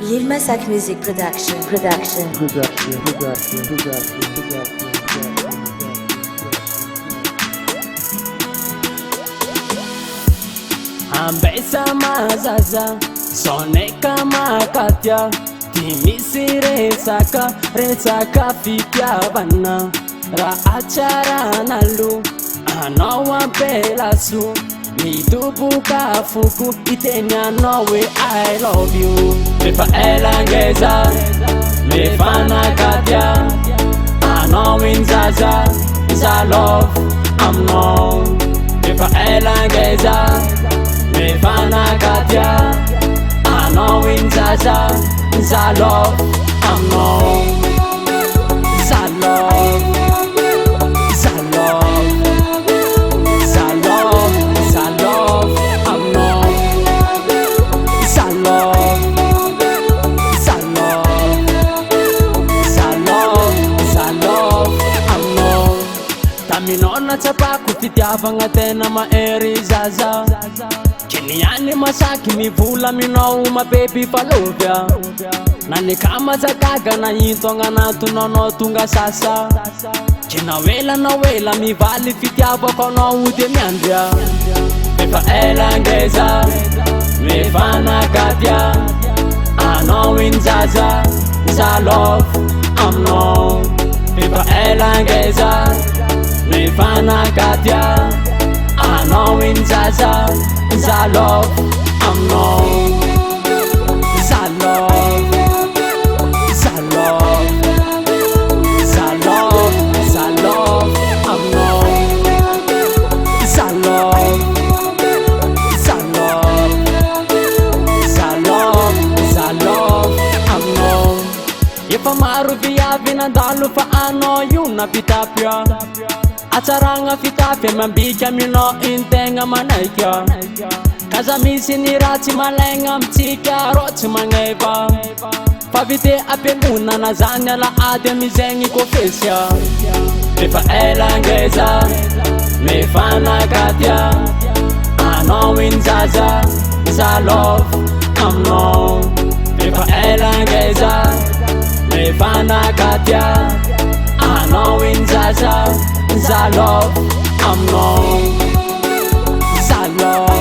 Yilmazak Music Production. Ambesa mazaza, soneka makatya, timisi resaka fitiavana, ra achara nalu, anawa belasu, mitubuka fuku, itenya nowe I love you. Mefa elangeza, mefa nakatya, anawin zaza, za love, I'm known. Mefa elangeza, mefa nakatya, anawin zaza, za love, I'm known. Za love, za love, za love, za love, I'm known. Za love, za love, za love, za love, I'm known. Taminona tsapa kufitiavagna tena mahery zaza, kiniany masaki mivula minao mabeby falovya, nani kama zakaga na into agnanato nanao tonga sasa, kinawela nawela mivaly fitiavako anao de miandria. Mefa elangeza, mefa nakatya, anawin zaza, za love, I'm known. Mefa elangeza, mefa nakatya, anawin zaza, za love, I'm known. Za love, za love, za love, za love, I'm known. Za love, za love, za love, za love, I'm known. Efa maro viavy nandalo fa anao io napitapya, atsaragna fitafy mambika aminao integna manaika, kaza misy ny ratsy malaigna amitsika rô tsy magneva, fa vite ampiangonana zany alaady amizegny kofesya. Mefa elangeza, mefa nakatya, anawin zaza, za love, I'm known. Mefa elangeza, mefa nakatya, anawin zaza, za love, I'm known. Za love.